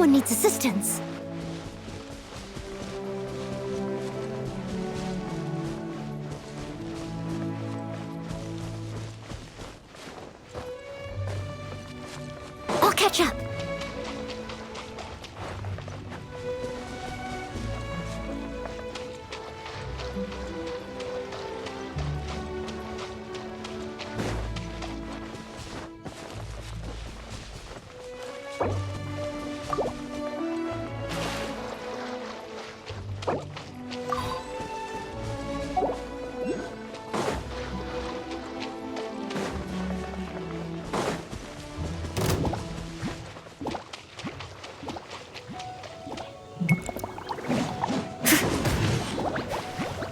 Someone needs assistance. I'll catch up.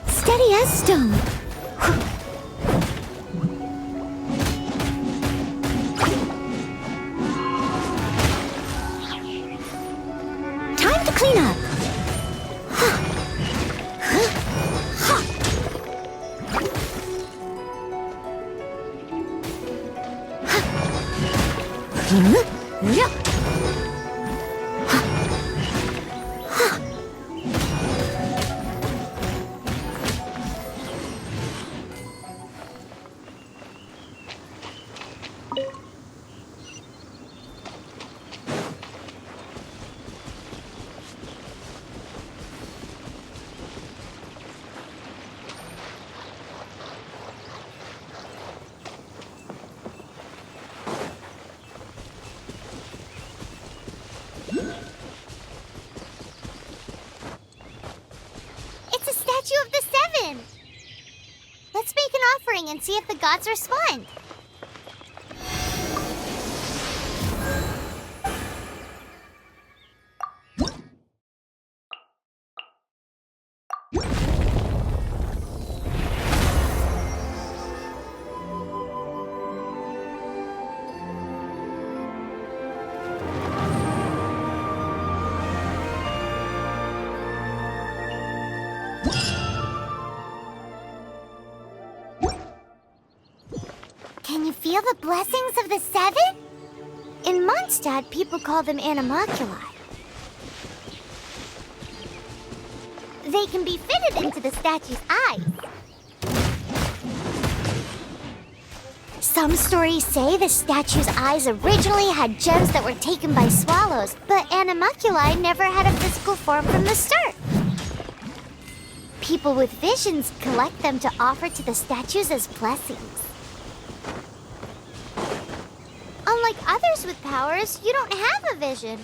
Steady as stone. Time to clean up. It's a statue of the Seven. Let's make an offering and see if the gods respond. Can you feel the blessings of the Seven? In Mondstadt, people call them animalculi. They can be fitted into the statue's eyes. Some stories say the statue's eyes originally had gems that were taken by swallows, but animalculi never had a physical form from the start. People with visions collect them to offer to the statues as blessings. Unlike others with powers, you don't have a vision.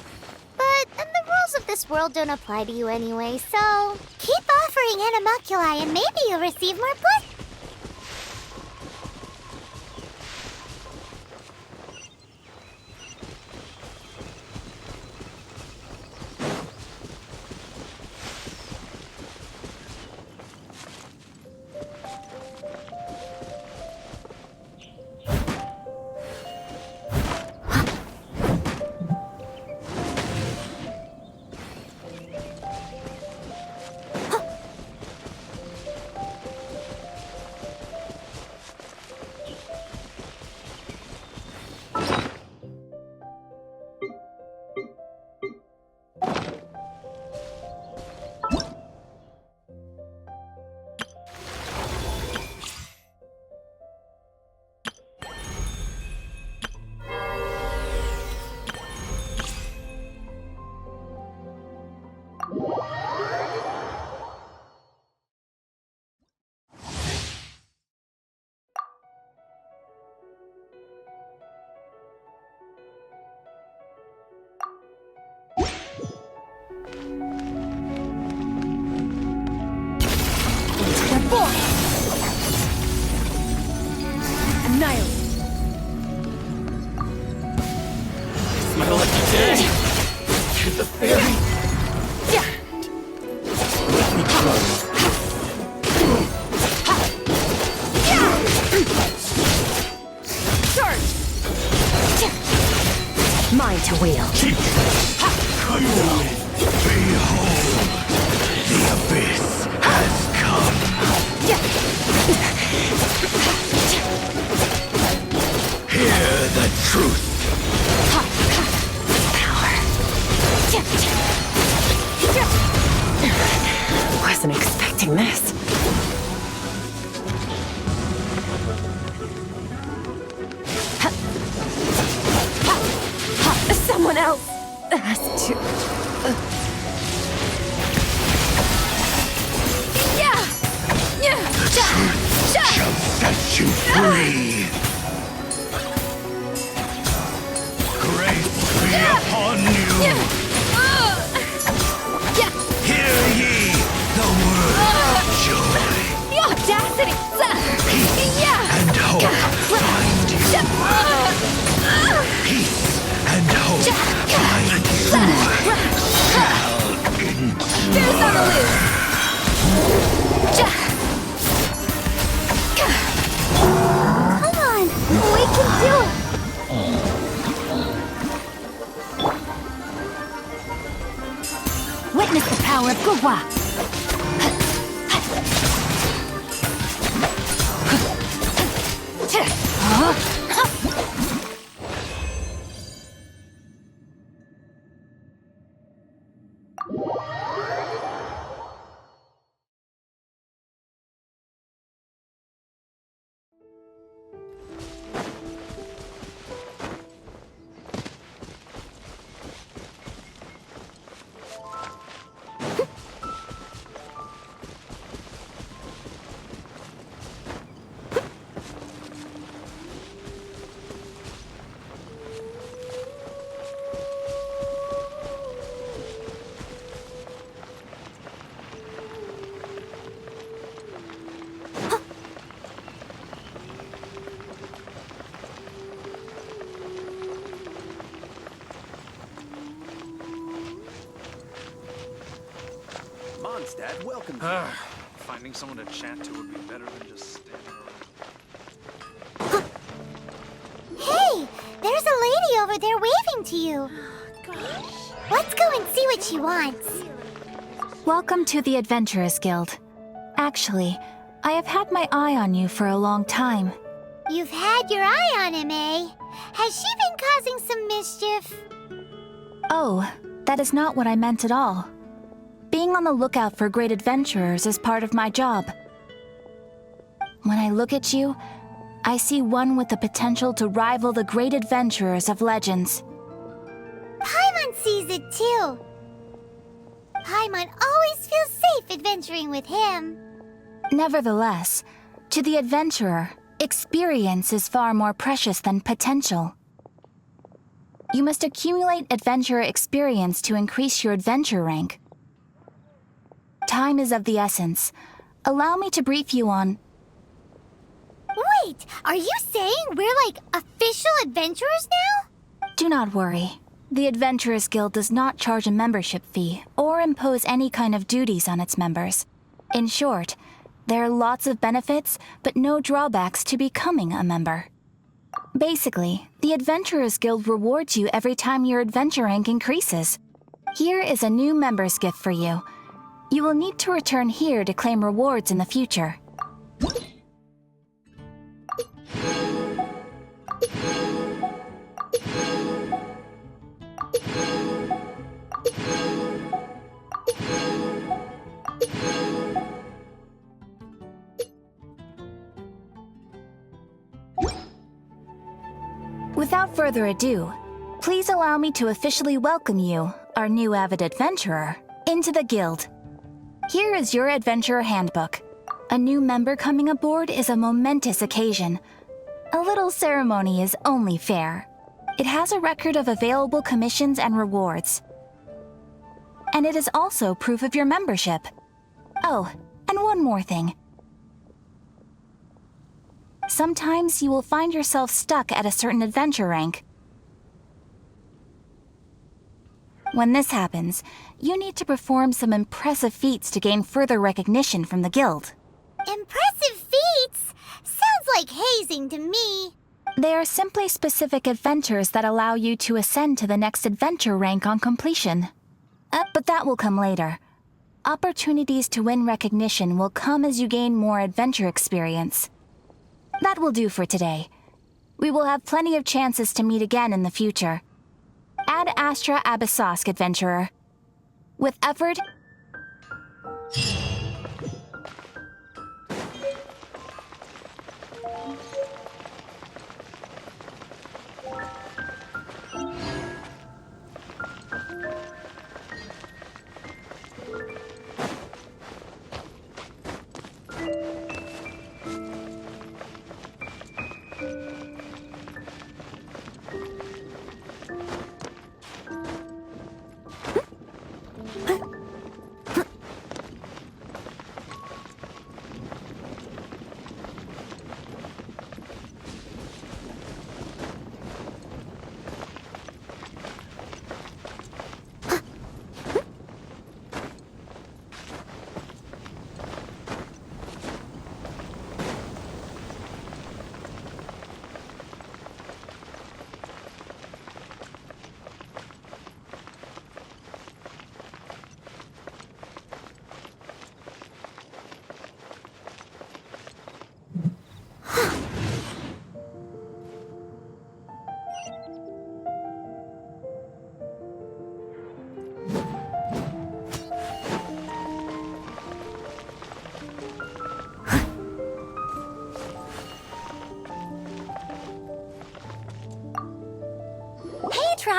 But then the rules of this world don't apply to you anyway, so keep offering animalculi and maybe you'll receive more blessings. Annihilate! My lucky day! To the fairy! Let me close! Charge! Mine to wield! Behold! The abyss has come! Wasn't expecting this. Someone else has to. Shall set you free. Grace be upon you. Hear ye the word of joy. The audacity! Peace and hope find you. Peace and hope find you. Who's on the loose? Come on, we can do it. Witness the power of Gugwa! Mondstadt, welcome. Finding someone to chat to would be better than just standing around. Hey, there's a lady over there waving to you. Let's go and see what she wants. Welcome to the Adventurers Guild. Actually, I have had my eye on you for a long time. You've had your eye on him, eh? Has she been causing some mischief? Oh, that is not what I meant at all. Being on the lookout for great adventurers is part of my job. When I look at you, I see one with the potential to rival the great adventurers of legends. Paimon sees it too. Paimon always feels safe adventuring with him. Nevertheless, to the adventurer, experience is far more precious than potential. You must accumulate adventurer experience to increase your adventure rank. Time is of the essence. Allow me to brief you on... Wait, are you saying we're like official adventurers now? Do not worry. The Adventurers Guild does not charge a membership fee or impose any kind of duties on its members. In short, there are lots of benefits, but no drawbacks to becoming a member. Basically, the Adventurers Guild rewards you every time your adventure rank increases. Here is a new member's gift for you. You will need to return here to claim rewards in the future. Without further ado, please allow me to officially welcome you, our new avid adventurer, into the guild. Here is your adventurer handbook. A new member coming aboard is a momentous occasion. A little ceremony is only fair. It has a record of available commissions and rewards. And it is also proof of your membership. Oh, and one more thing. Sometimes you will find yourself stuck at a certain adventure rank. When this happens, you need to perform some impressive feats to gain further recognition from the guild. Impressive feats? Sounds like hazing to me. They are simply specific adventures that allow you to ascend to the next adventure rank on completion. But that will come later. Opportunities to win recognition will come as you gain more adventure experience. That will do for today. We will have plenty of chances to meet again in the future. Ad Astra Abyssosk, adventurer. With effort...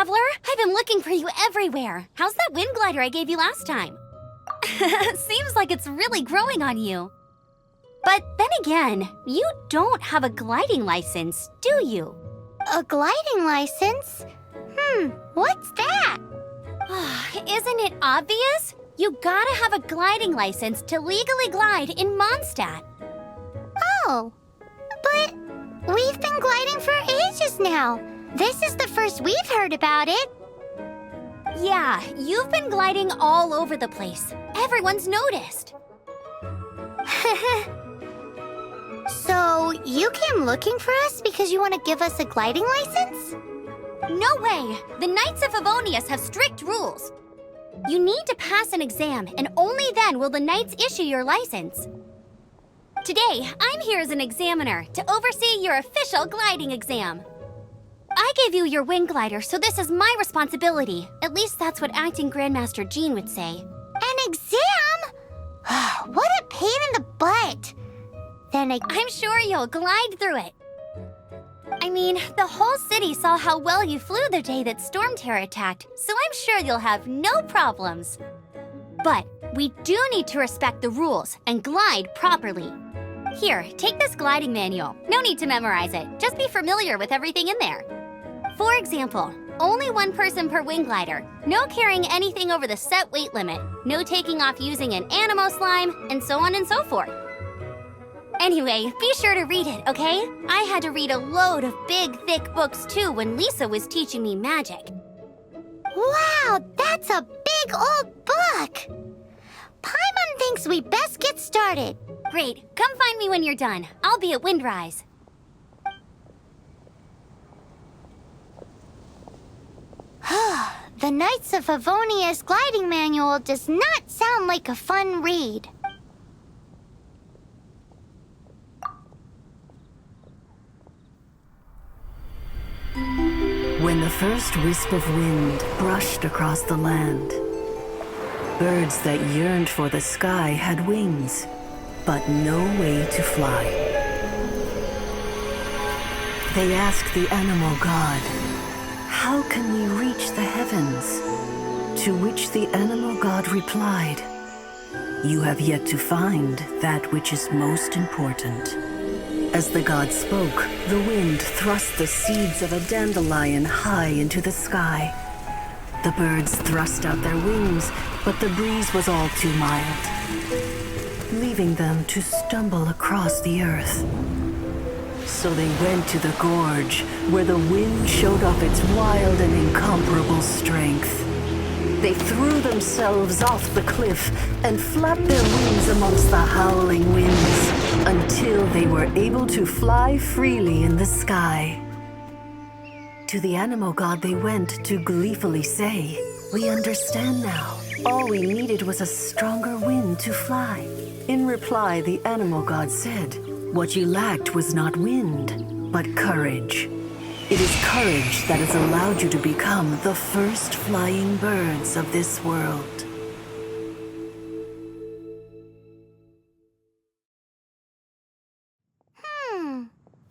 traveler. I've been looking for you everywhere. How's that wind glider I gave you last time? Seems like it's really growing on you. But then again, you don't have a gliding license, do you? A gliding license? What's that? Isn't it obvious? You gotta have a gliding license to legally glide in Mondstadt. Oh, but we've been gliding for ages now. This is the first we've heard about it. Yeah, you've been gliding all over the place. Everyone's noticed. So, you came looking for us because you want to give us a gliding license? No way! The Knights of Favonius have strict rules. You need to pass an exam, and only then will the Knights issue your license. Today, I'm here as an examiner to oversee your official gliding exam. I gave you your wing glider, so this is my responsibility. At least that's what Acting Grandmaster Jean would say. An exam? What a pain in the butt. I'm sure you'll glide through it. I mean, the whole city saw how well you flew the day that Storm Terror attacked, so I'm sure you'll have no problems. But we do need to respect the rules and glide properly. Here, take this gliding manual. No need to memorize it. Just be familiar with everything in there. For example, only one person per wing glider, no carrying anything over the set weight limit, no taking off using an animo slime, and so on and so forth. Anyway, be sure to read it, okay? I had to read a load of big, thick books too when Lisa was teaching me magic. Wow, that's a big old book! Paimon thinks we best get started. Great, come find me when you're done. I'll be at Windrise. The Knights of Favonius gliding manual does not sound like a fun read. When the first wisp of wind brushed across the land, birds that yearned for the sky had wings, but no way to fly. They asked the animal god, "How can we reach the heavens?" To which the animal god replied, "You have yet to find that which is most important." As the god spoke, the wind thrust the seeds of a dandelion high into the sky. The birds thrust out their wings, but the breeze was all too mild, leaving them to stumble across the earth. So they went to the gorge, where the wind showed off its wild and incomparable strength. They threw themselves off the cliff and flapped their wings amongst the howling winds until they were able to fly freely in the sky. To the animal god they went to gleefully say, "We understand now. All we needed was a stronger wind to fly." In reply, the animal god said, "What you lacked was not wind, but courage. It is courage that has allowed you to become the first flying birds of this world."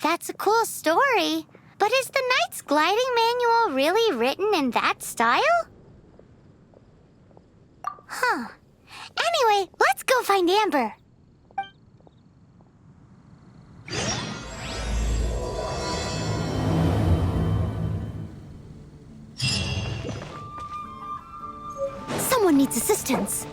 That's a cool story. But is the Knight's gliding manual really written in that style? Anyway, let's go find Amber. Someone needs assistance.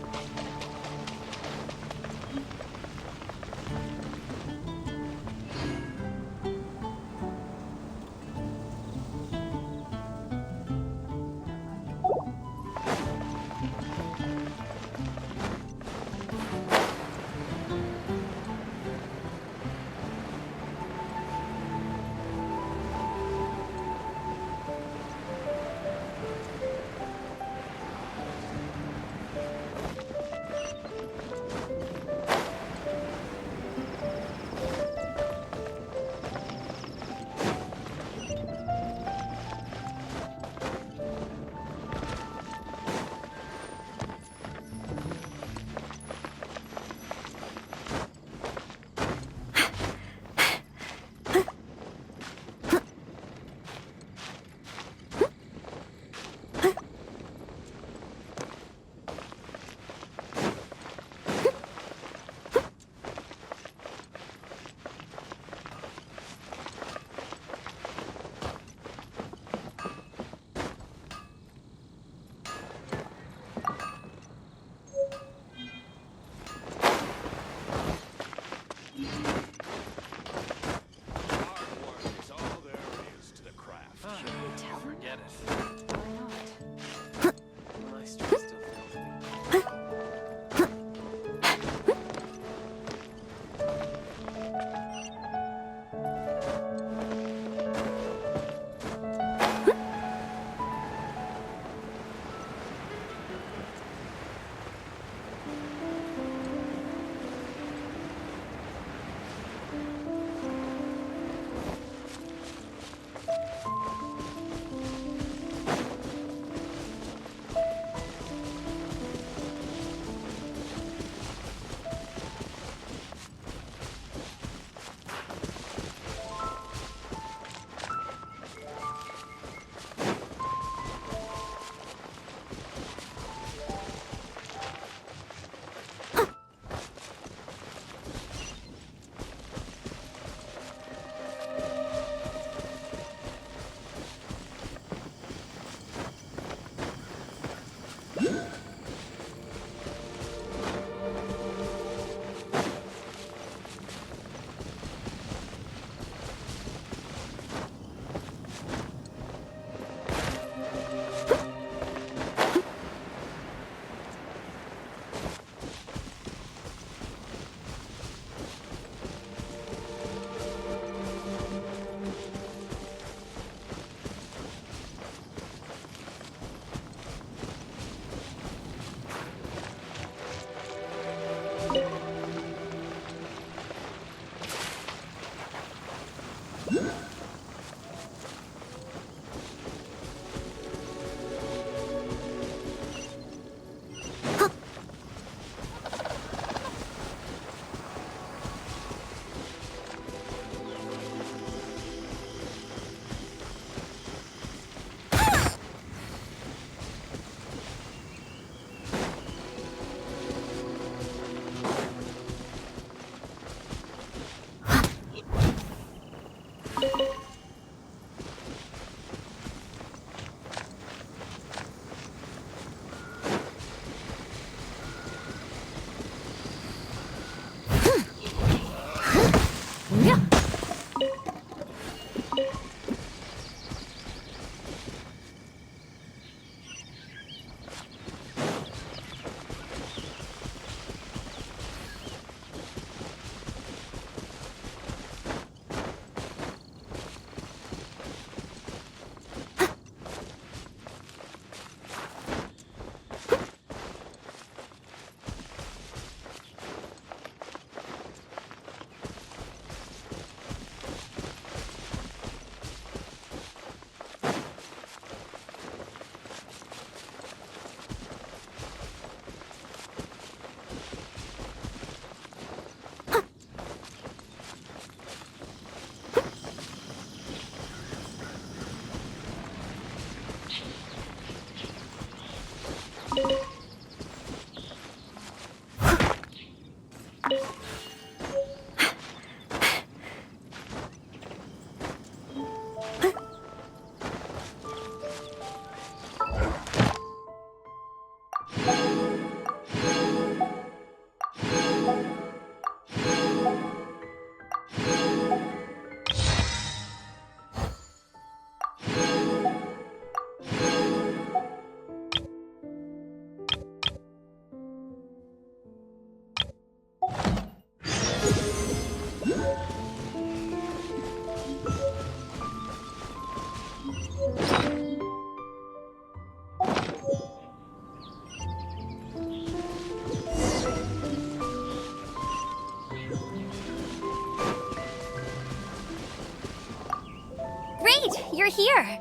you're here.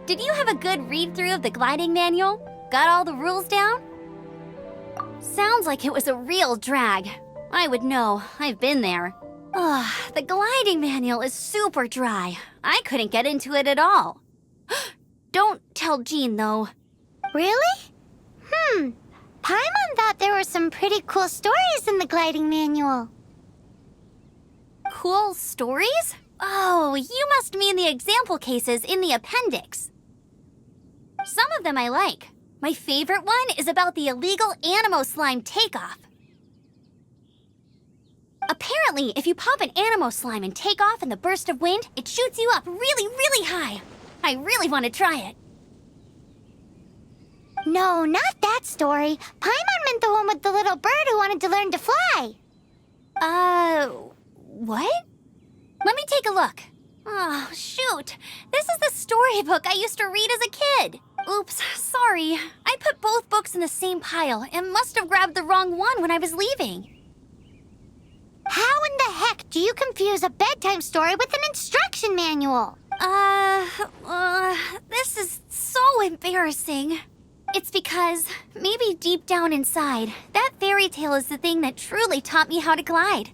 Did you have a good read-through of the gliding manual? Got all the rules down? Sounds like it was a real drag. I would know. I've been there. Ugh, the gliding manual is super dry. I couldn't get into it at all. Don't tell Jean, though. Really? Paimon thought there were some pretty cool stories in the gliding manual. Cool stories? Oh, you must mean the example cases in the appendix. Some of them I like. My favorite one is about the illegal Animo slime takeoff. Apparently, if you pop an Animo slime and take off in the burst of wind, it shoots you up really, really high. I really want to try it. No, not that story. Paimon meant the one with the little bird who wanted to learn to fly. What? Let me take a look. Oh, shoot. This is the storybook I used to read as a kid. Oops, sorry. I put both books in the same pile and must have grabbed the wrong one when I was leaving. How in the heck do you confuse a bedtime story with an instruction manual? This is so embarrassing. It's because, maybe deep down inside, that fairy tale is the thing that truly taught me how to glide.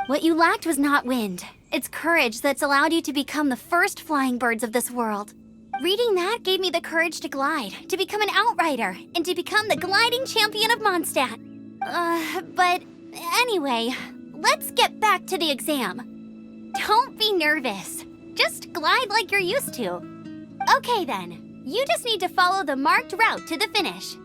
What you lacked was not wind. It's courage that's allowed you to become the first flying birds of this world. Reading that gave me the courage to glide, to become an outrider, and to become the gliding champion of Mondstadt. But anyway, let's get back to the exam. Don't be nervous. Just glide like you're used to. Okay then. You just need to follow the marked route to the finish.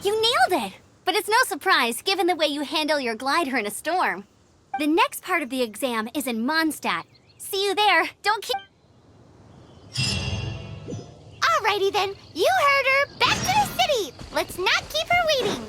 You nailed it! But it's no surprise, given the way you handle your glider in a storm. The next part of the exam is in Mondstadt. See you there. Don't keep... Alrighty then, you heard her. Back to the city. Let's not keep her waiting.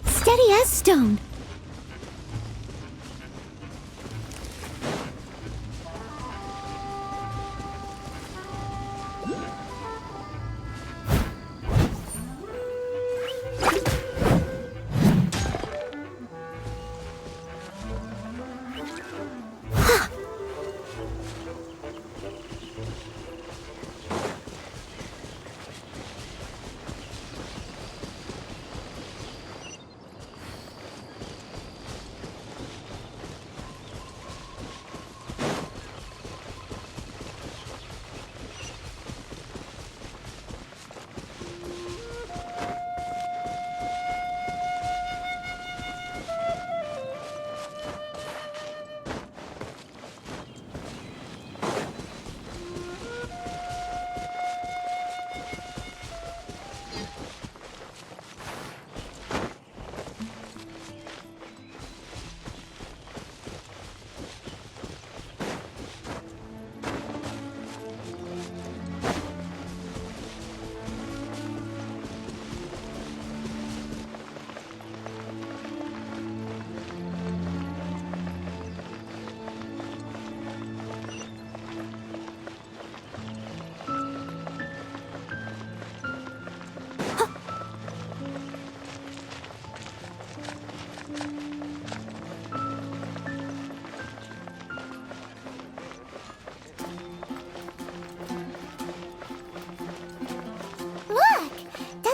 Steady as stone.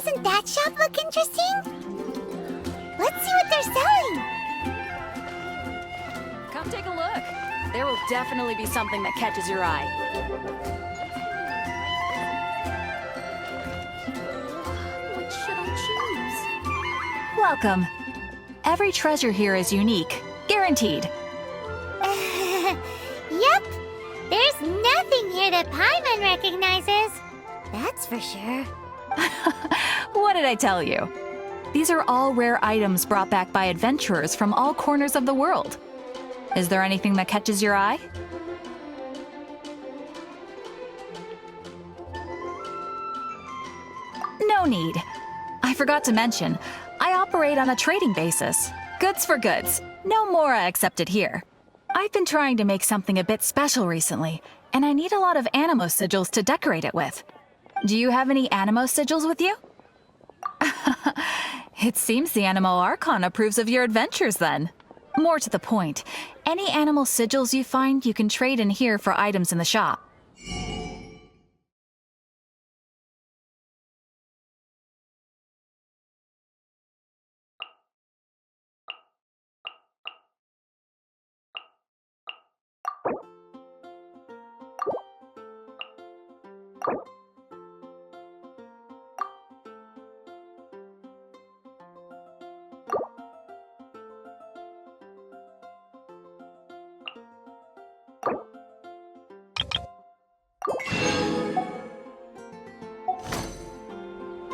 Doesn't that shop look interesting? Let's see what they're selling. Come take a look. There will definitely be something that catches your eye. What should I choose? Welcome. Every treasure here is unique. Guaranteed. Yep. There's nothing here that Paimon recognizes. That's for sure. What did I tell you? These are all rare items brought back by adventurers from all corners of the world. Is there anything that catches your eye? No need. I forgot to mention, I operate on a trading basis. Goods for goods. No Mora accepted here. I've been trying to make something a bit special recently, and I need a lot of animo sigils to decorate it with. Do you have any animo sigils with you? It seems the Animo Archon approves of your adventures then. More to the point, any animal sigils you find you can trade in here for items in the shop.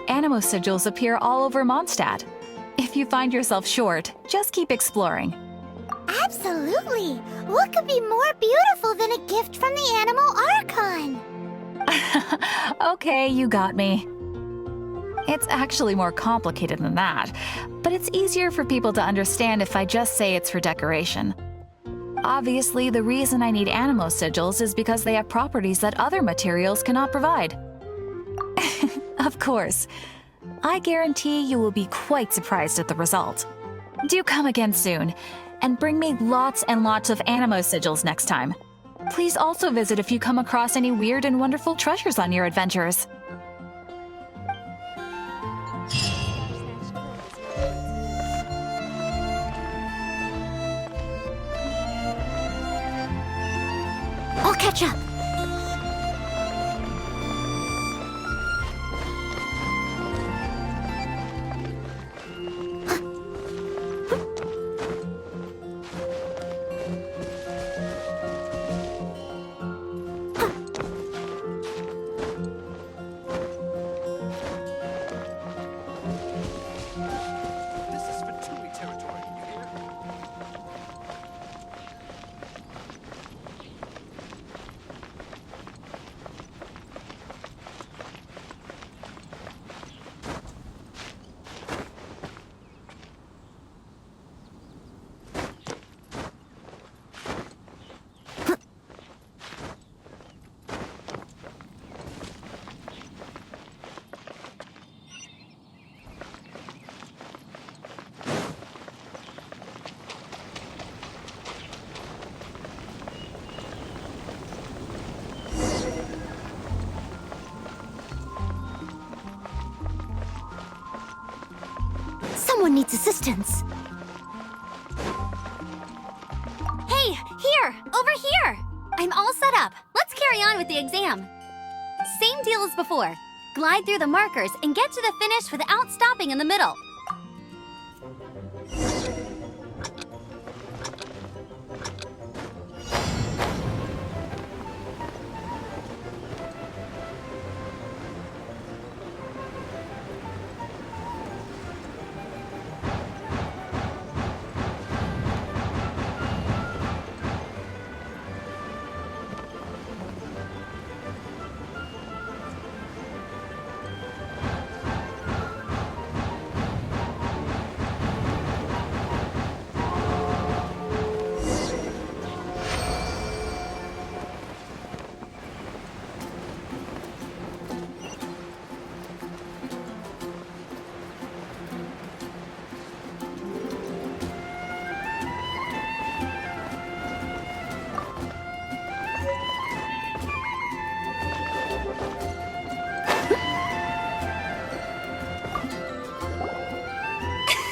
Animo sigils appear all over Mondstadt. If you find yourself short, just keep exploring. Absolutely. What could be more beautiful than a gift from the Animal Archon? Okay, you got me. It's actually more complicated than that, but it's easier for people to understand if I just say it's for decoration. Obviously, the reason I need animo sigils is because they have properties that other materials cannot provide. Of course. I guarantee you will be quite surprised at the result. Do come again soon, and bring me lots and lots of animo sigils next time. Please also visit if you come across any weird and wonderful treasures on your adventures. I'll catch up. This is Fatui territory, you hear? Someone needs assistance. Hey, here! Over here! I'm all set up. Let's carry on with the exam. Same deal as before. Glide through the markers and get to the finish without stopping in the middle.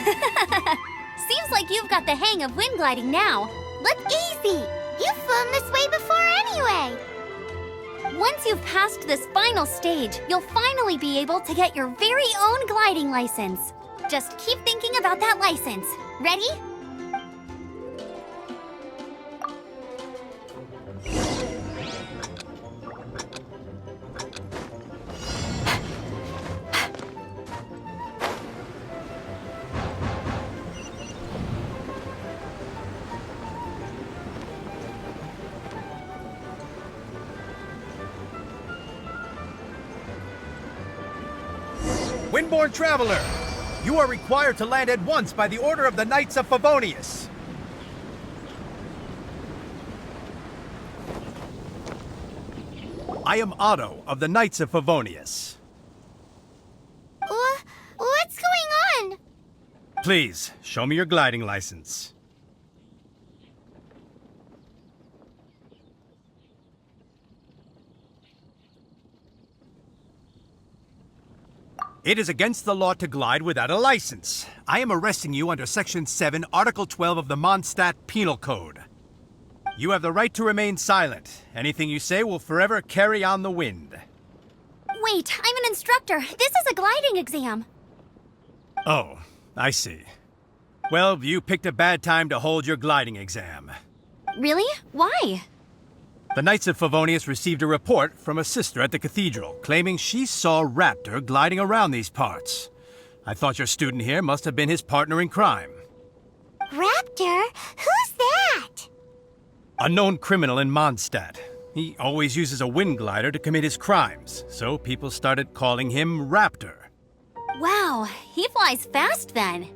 Seems like you've got the hang of wind gliding now. Look easy! You've flown this way before anyway! Once you've passed this final stage, you'll finally be able to get your very own gliding license. Just keep thinking about that license. Ready? Windborne Traveler, you are required to land at once by the order of the Knights of Favonius. I am Otto of the Knights of Favonius. What's going on? Please, show me your gliding license. It is against the law to glide without a license. I am arresting you under Section 7, Article 12 of the Mondstadt Penal Code. You have the right to remain silent. Anything you say will forever carry on the wind. Wait, I'm an instructor. This is a gliding exam. Oh, I see. Well, you picked a bad time to hold your gliding exam. Really? Why? The Knights of Favonius received a report from a sister at the cathedral claiming she saw Raptor gliding around these parts. I thought your student here must have been his partner in crime. Raptor? Who's that? A known criminal in Mondstadt. He always uses a wind glider to commit his crimes, so people started calling him Raptor. Wow, he flies fast then.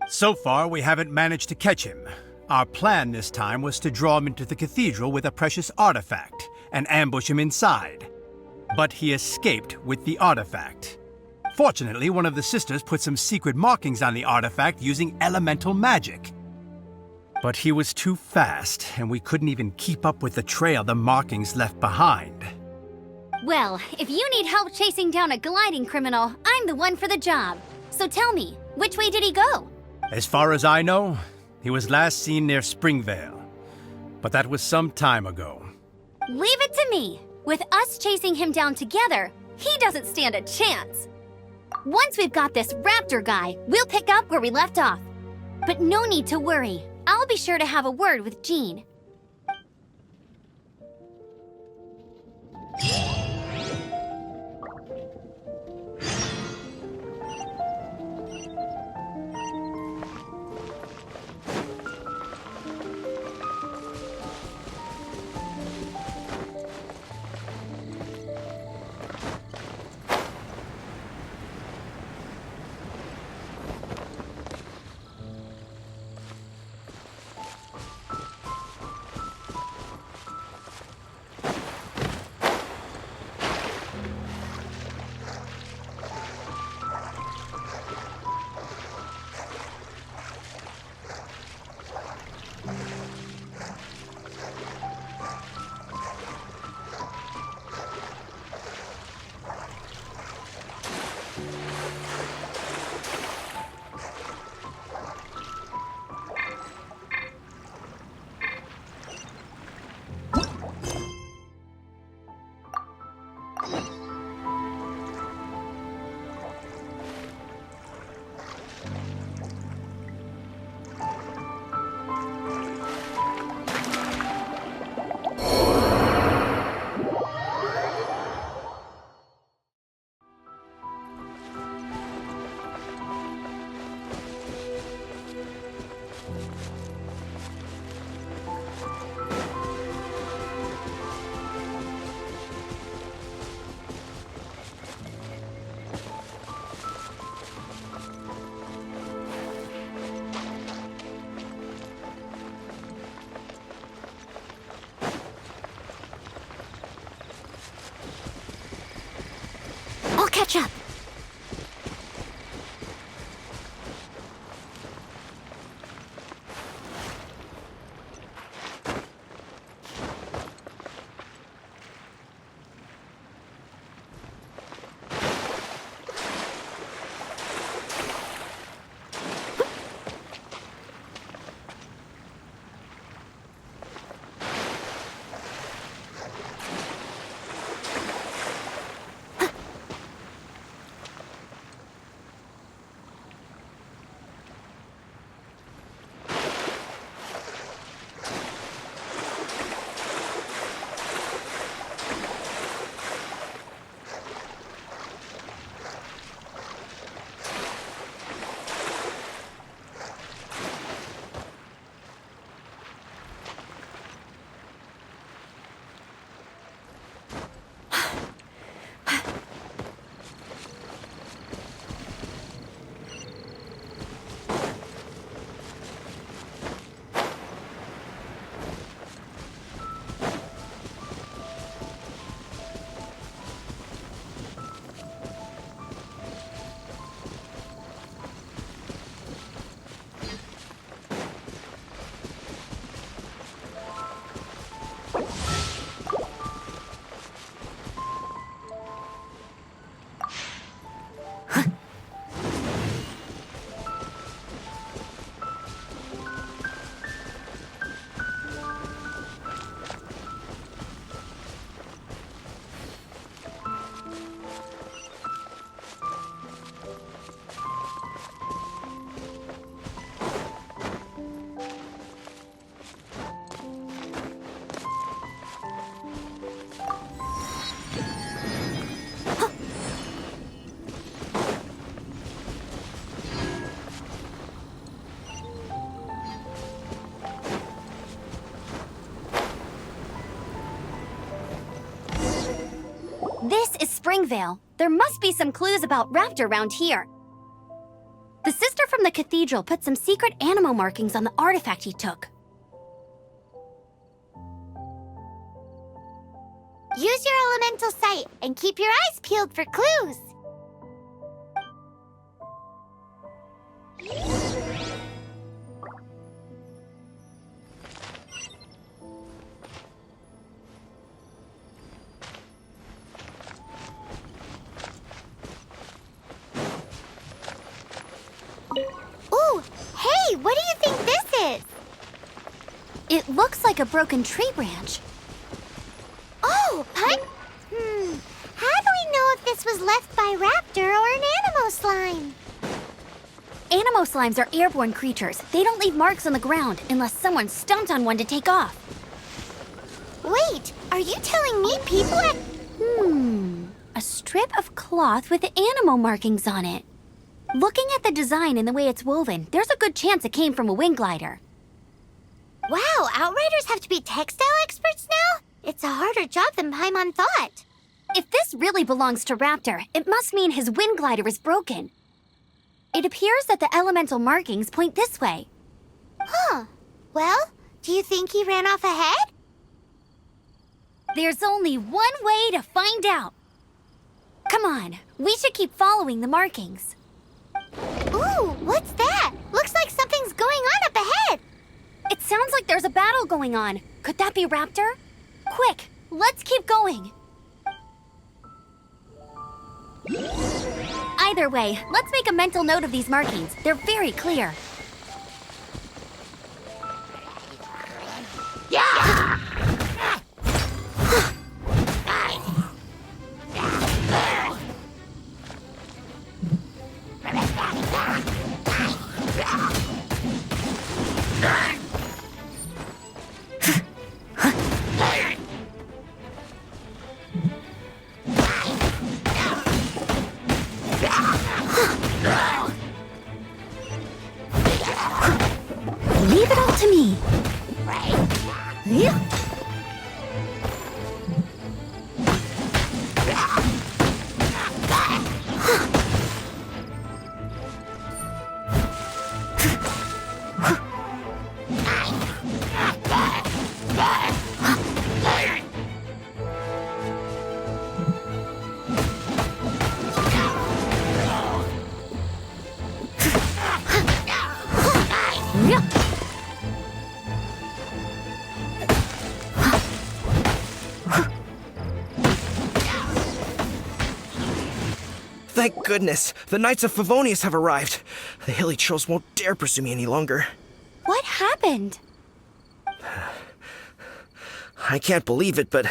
So far, we haven't managed to catch him. Our plan this time was to draw him into the cathedral with a precious artifact and ambush him inside. But he escaped with the artifact. Fortunately, one of the sisters put some secret markings on the artifact using elemental magic. But he was too fast, and we couldn't even keep up with the trail the markings left behind. Well, if you need help chasing down a gliding criminal, I'm the one for the job. So tell me, which way did he go? As far as I know, he was last seen near Springvale. But that was some time ago. Leave it to me. With us chasing him down together, he doesn't stand a chance. Once we've got this Raptor guy, we'll pick up where we left off. But no need to worry. I'll be sure to have a word with Jean. I'll catch up. Springvale. There must be some clues about Raptor around here. The sister from the cathedral put some secret animal markings on the artifact he took. Use your elemental sight and keep your eyes peeled for clues. Ooh, hey, what do you think this is? It looks like a broken tree branch. Oh, Punt? How do we know if this was left by Raptor or an Animo slime? Animo slimes are airborne creatures. They don't leave marks on the ground unless someone stomped on one to take off. Wait, are you telling me people at... A strip of cloth with Animo markings on it. Looking at the design and the way it's woven, there's a good chance it came from a wing glider. Wow, Outriders have to be textile experts now? It's a harder job than Paimon thought. If this really belongs to Raptor, it must mean his wind glider is broken. It appears that the elemental markings point this way. Huh. Well, do you think he ran off ahead? There's only one way to find out. Come on, we should keep following the markings. Ooh, what's that? Looks like something's going on up ahead. It sounds like there's a battle going on. Could that be Raptor? Quick, let's keep going. Either way, let's make a mental note of these markings. They're very clear. Leave it all to me. Thank goodness, the Knights of Favonius have arrived. The hilly trolls won't dare pursue me any longer. What happened? I can't believe it, but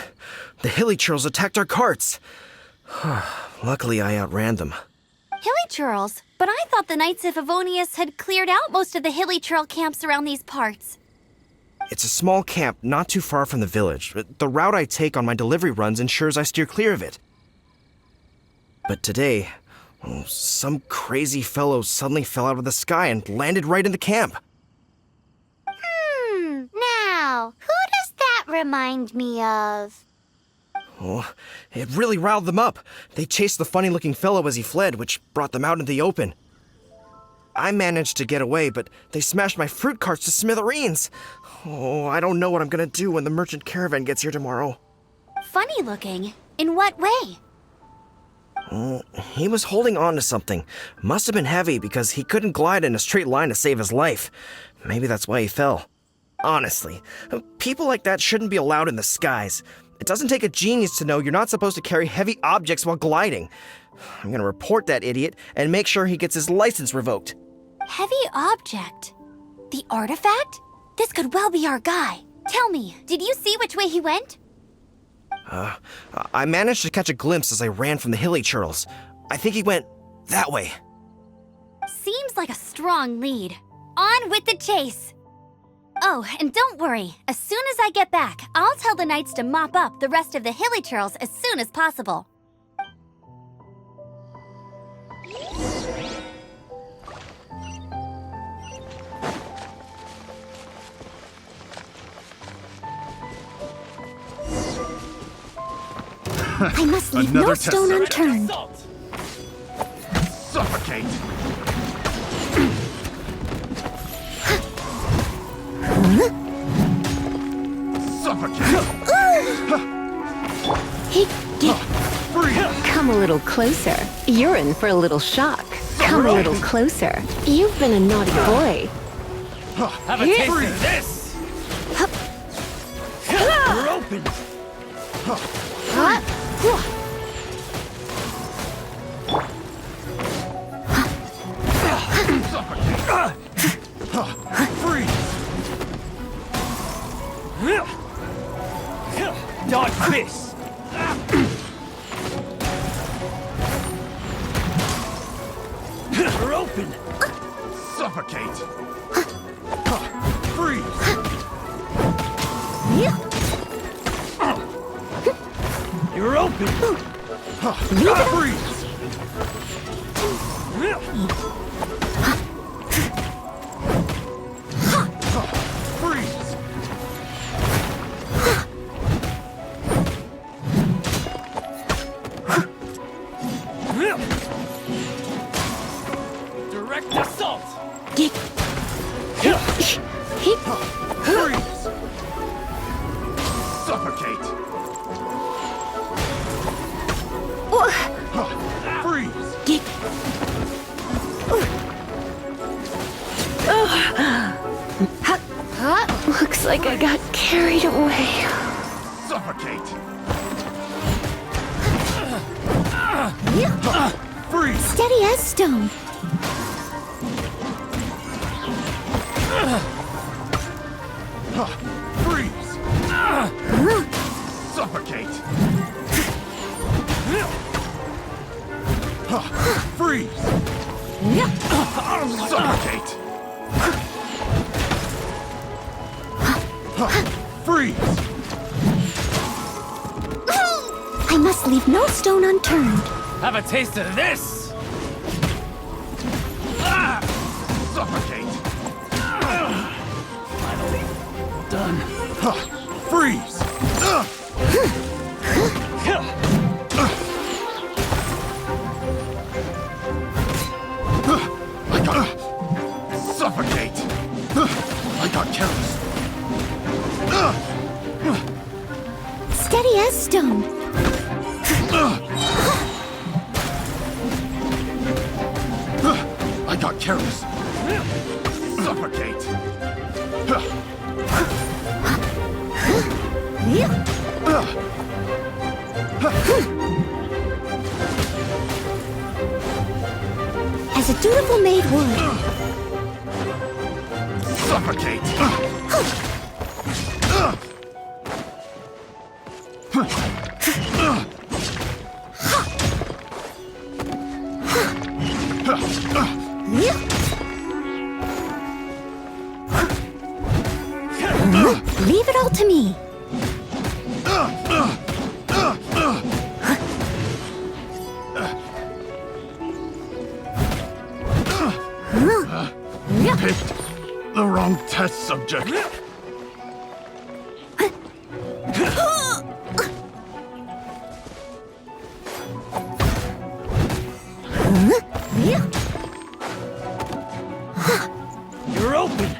the hilly trolls attacked our carts. Luckily, I outran them. Hilly churls? But I thought the Knights of Favonius had cleared out most of the hilly churl camps around these parts. It's a small camp not too far from the village. The route I take on my delivery runs ensures I steer clear of it. But today, some crazy fellow suddenly fell out of the sky and landed right in the camp. Now, who does that remind me of? Oh, it really riled them up. They chased the funny-looking fellow as he fled, which brought them out into the open. I managed to get away, but they smashed my fruit carts to smithereens. Oh, I don't know what I'm gonna do when the merchant caravan gets here tomorrow. Funny looking? In what way? He was holding on to something. Must have been heavy because he couldn't glide in a straight line to save his life. Maybe that's why he fell. Honestly, people like that shouldn't be allowed in the skies. It doesn't take a genius to know you're not supposed to carry heavy objects while gliding. I'm gonna report that idiot and make sure he gets his license revoked. Heavy object? The artifact? This could well be our guy. Tell me, did you see which way he went? I managed to catch a glimpse as I ran from the hilly churls. I think he went that way. Seems like a strong lead. On with the chase! Oh, and don't worry. As soon as I get back, I'll tell the knights to mop up the rest of the hilly churls as soon as possible. I must leave no Another stone test unturned. Suffocate. Suffocate. Freeze. Come a little closer. You're in for a little shock. Come a little closer. You've been a naughty boy. Have a taste of this. You're open. Freeze. Dodge this. You're open. Suffocate. Freeze. You're open. Freeze. Freeze. Direct assault. Freeze. Suffocate. Freeze. Looks like I got carried away. Suffocate. Freeze. Steady as stone. Freeze. Suffocate. Freeze. Suffocate. Freeze. I must leave no stone unturned. Have a taste of this. Suffocate. Finally done. Freeze. Suffocate. I got careless. Steady as stone. I got careless. Suffocate. As a dutiful maid would. Suffocate. Leave it all to me. Picked the wrong test subject. You're open.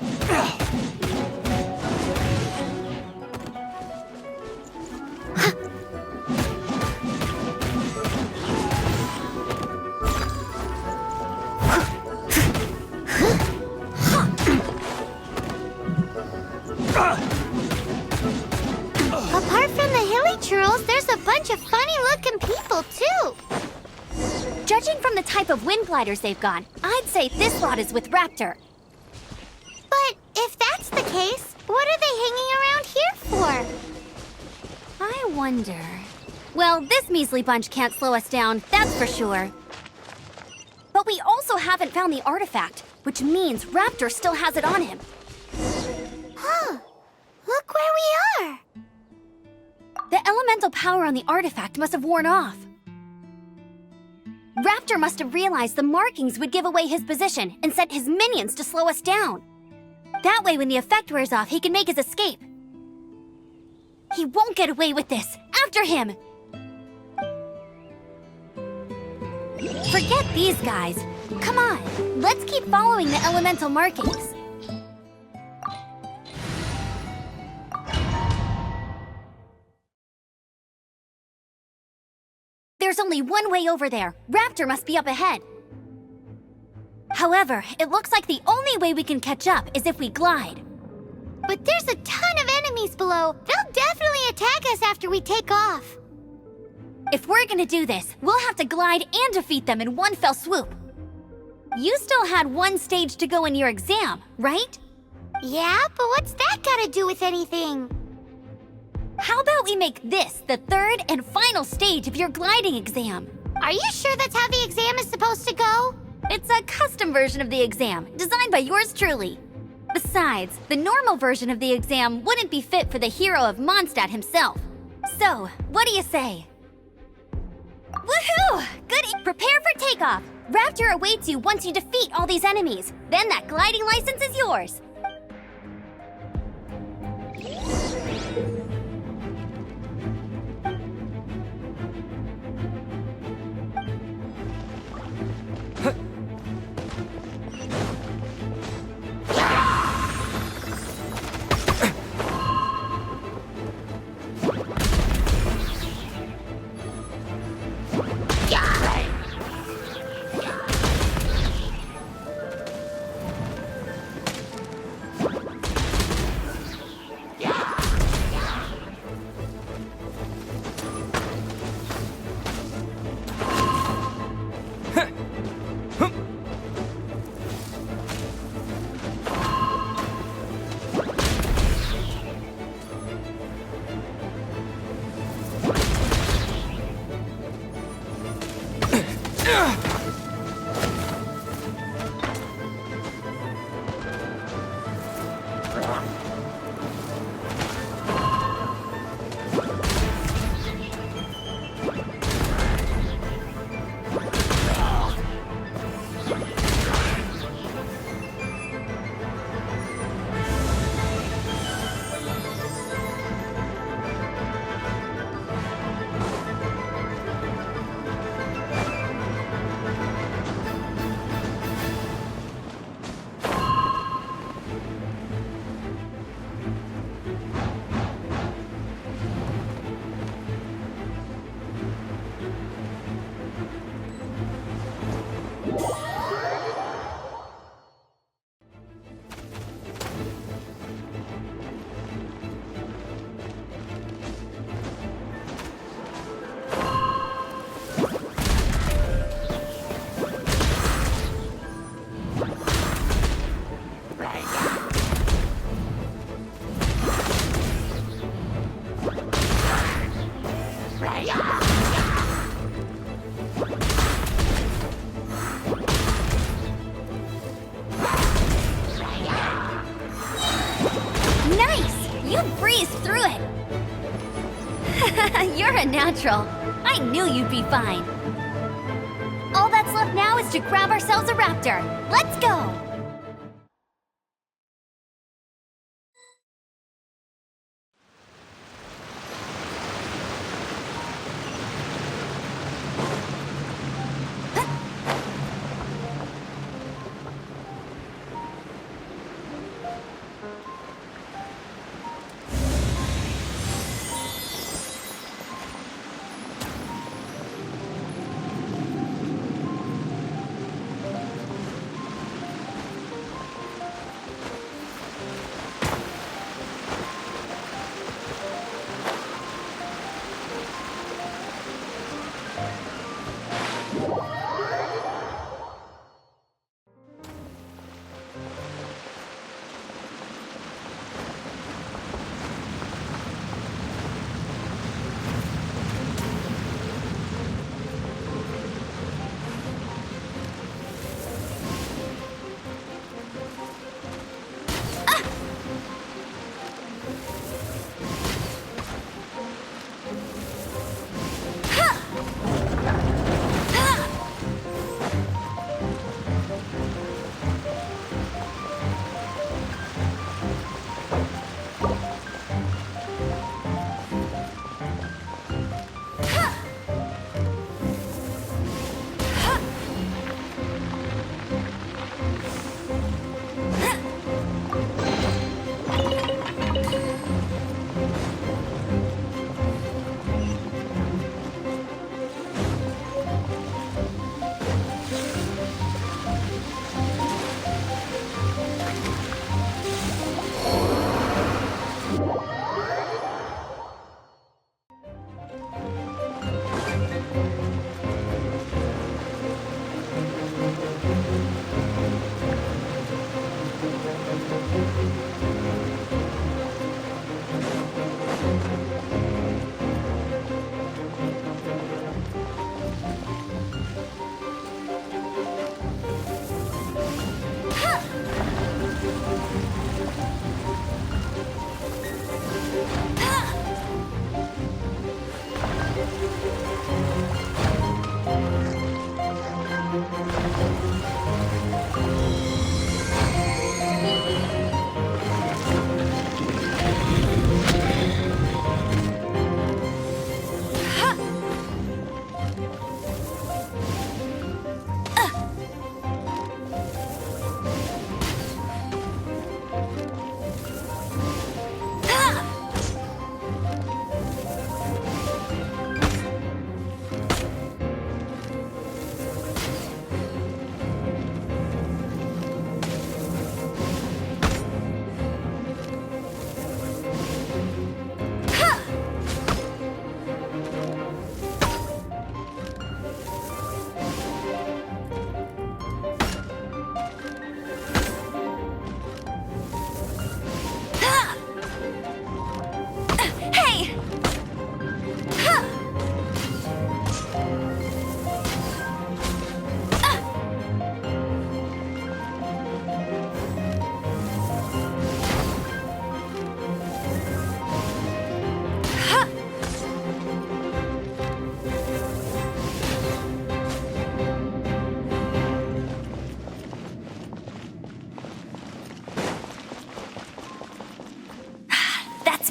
Apart from the hilly churls, there's a bunch of funny-looking people, too. Judging from the type of wind gliders they've gone, I'd say this lot is with Raptor. But if that's the case, what are they hanging around here for? I wonder... Well, this measly bunch can't slow us down, that's for sure. But we also haven't found the artifact, which means Raptor still has it on him. Huh. Look where we are. The elemental power on the artifact must have worn off. Raptor must have realized the markings would give away his position and sent his minions to slow us down. That way, when the effect wears off, he can make his escape. He won't get away with this! After him! Forget these guys. Come on, let's keep following the elemental markings. There's only one way over there. Raptor must be up ahead. However, it looks like the only way we can catch up is if we glide. But there's a ton of enemies below. They'll definitely attack us after we take off. If we're gonna do this, we'll have to glide and defeat them in one fell swoop. You still had one stage to go in your exam, right? Yeah, but what's that gotta do with anything? How about we make this the third and final stage of your gliding exam? Are you sure that's how the exam is supposed to go? It's a custom version of the exam, designed by yours truly. Besides, the normal version of the exam wouldn't be fit for the hero of Mondstadt himself. So, what do you say? Woohoo! Good. Prepare for takeoff. Raptor awaits you once you defeat all these enemies. Then that gliding license is yours. You're a natural. I knew you'd be fine. All that's left now is to grab ourselves a raptor. Let's go!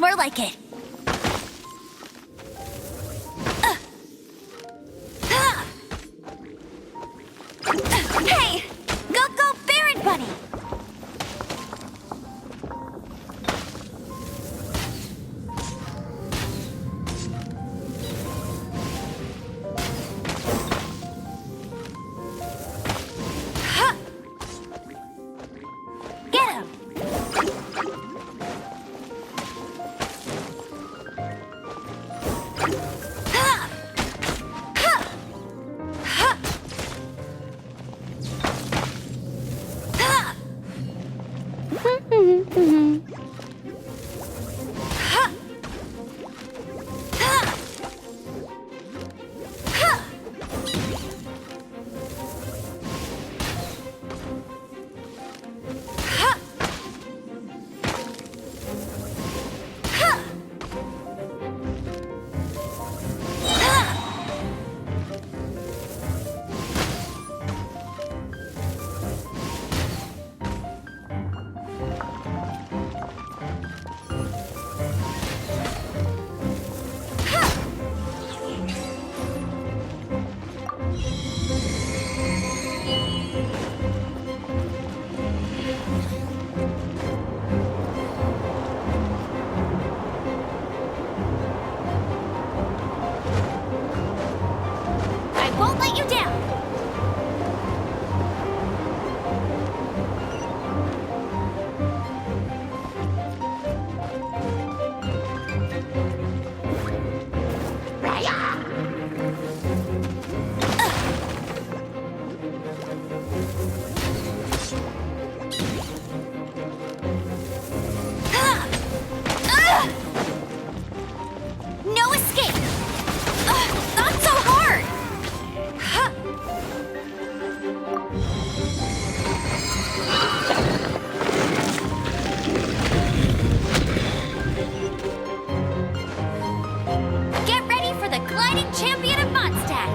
more like it. Hey! Go, Baron Bunny! Get him! I won't let you down! No escape! Not so hard! Get ready for the gliding champion of Mondstadt!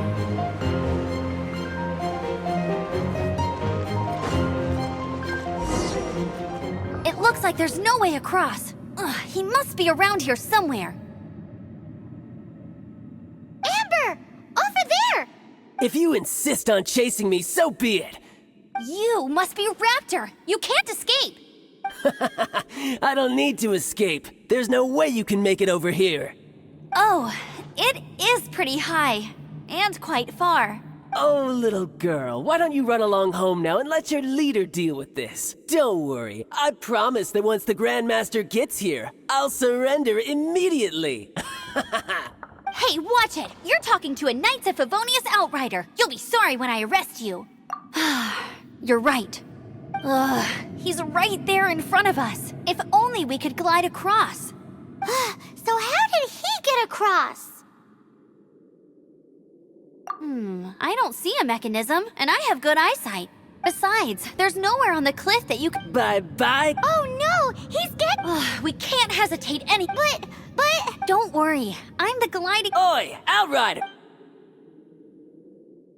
It looks like there's no way across. Ugh, he must be around here somewhere. Amber! Over there! If you insist on chasing me, so be it. You must be Raptor! You can't escape! I don't need to escape. There's no way you can make it over here. Oh, it is pretty high. And quite far. Oh, little girl, why don't you run along home now and let your leader deal with this? Don't worry, I promise that once the Grandmaster gets here, I'll surrender immediately. Hey, watch it! You're talking to a Knights of Favonius outrider. You'll be sorry when I arrest you. You're right. Ugh, he's right there in front of us. If only we could glide across. So how did he get across? I don't see a mechanism, and I have good eyesight. Besides, there's nowhere on the cliff that you could— Bye-bye. Oh no, he's getting— We can't hesitate any— But— Don't worry, I'm the gliding— Oi, outrider!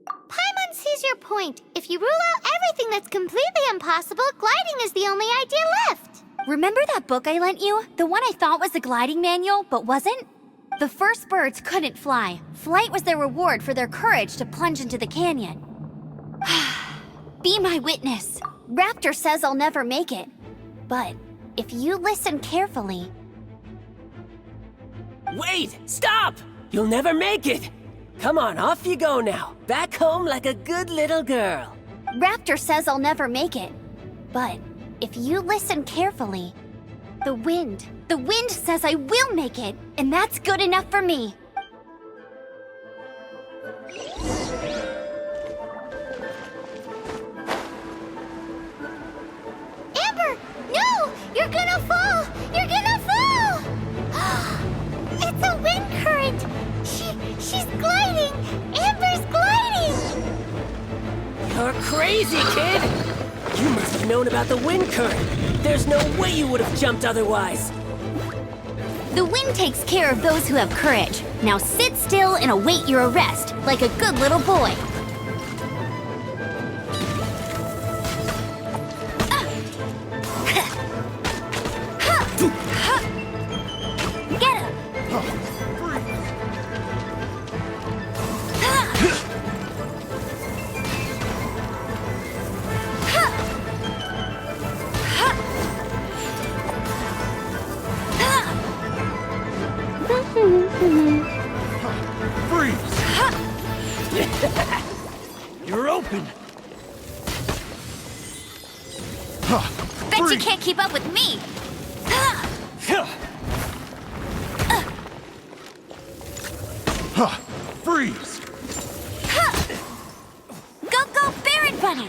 Paimon sees your point. If you rule out everything that's completely impossible, gliding is the only idea left. Remember that book I lent you? The one I thought was the gliding manual, but wasn't? The first birds couldn't fly. Flight was their reward for their courage to plunge into the canyon. Be my witness. Raptor says I'll never make it. But if you listen carefully— Wait! Stop! You'll never make it! Come on, off you go now. Back home like a good little girl. Raptor says I'll never make it. But if you listen carefully, the wind says I will make it, and that's good enough for me. Amber, no! You're gonna fall! You're gonna fall! It's a wind current! She's gliding! Amber's gliding! You're crazy, kid! You must have known about the wind current. There's no way you would have jumped otherwise. The wind takes care of those who have courage. Now sit still and await your arrest, like a good little boy. open! Bet you can't keep up with me! Freeze! Go, go, Baron Bunny!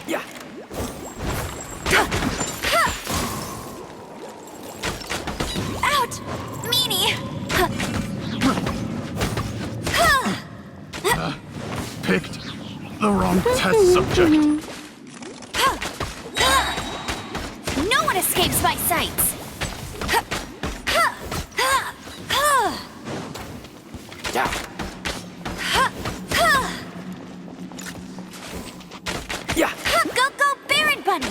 Yeah. Ouch! Meanie! Picked the wrong test subject. No one escapes my sights! Yeah. Go, go, Baron Bunny!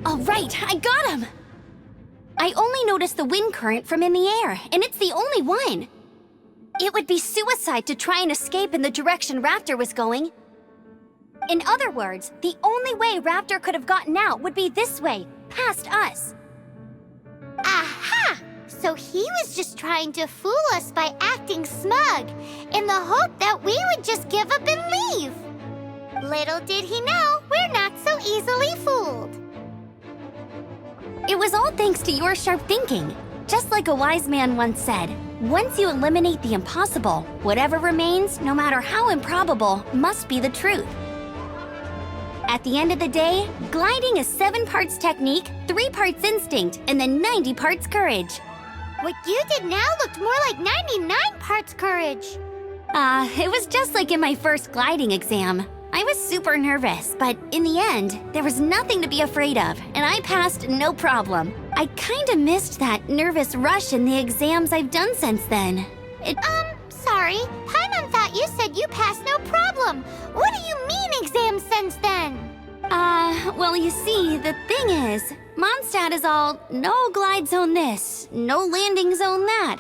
All right, I got him! I only noticed the wind current from in the air, and it's the only one. It would be suicide to try and escape in the direction Raptor was going. In other words, the only way Raptor could have gotten out would be this way, past us. Aha! So he was just trying to fool us by acting smug, in the hope that we would just give up and leave. Little did he know, we're not so easily fooled. It was all thanks to your sharp thinking. Just like a wise man once said, once you eliminate the impossible, whatever remains, no matter how improbable, must be the truth. At the end of the day, gliding is 7 parts technique, 3 parts instinct, and then 90 parts courage. What you did now looked more like 99 parts courage. It was just like in my first gliding exam. I was super nervous, but in the end, there was nothing to be afraid of, and I passed no problem. I kinda missed that nervous rush in the exams I've done since then. Sorry. Paimon thought you said you passed no problem. What do you mean exam since then? Well, you see, the thing is, Mondstadt is all, no glide zone this, no landing zone that.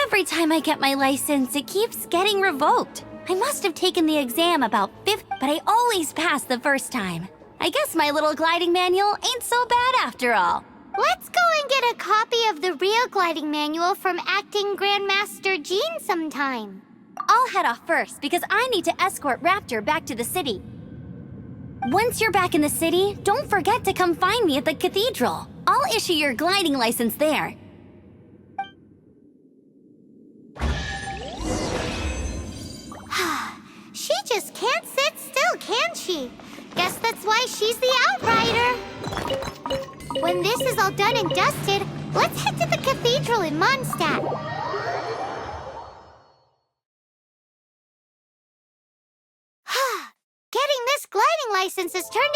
Every time I get my license, it keeps getting revoked. I must have taken the exam about 5th, but I always pass the first time. I guess my little gliding manual ain't so bad after all. Let's go and get a copy of the real gliding manual from Acting Grandmaster Jean sometime. I'll head off first because I need to escort Raptor back to the city. Once you're back in the city, don't forget to come find me at the cathedral. I'll issue your gliding license there. She just can't sit still, can she? Guess that's why she's the outrider. When this is all done and dusted, let's head to the cathedral in Mondstadt. Getting this gliding license has turned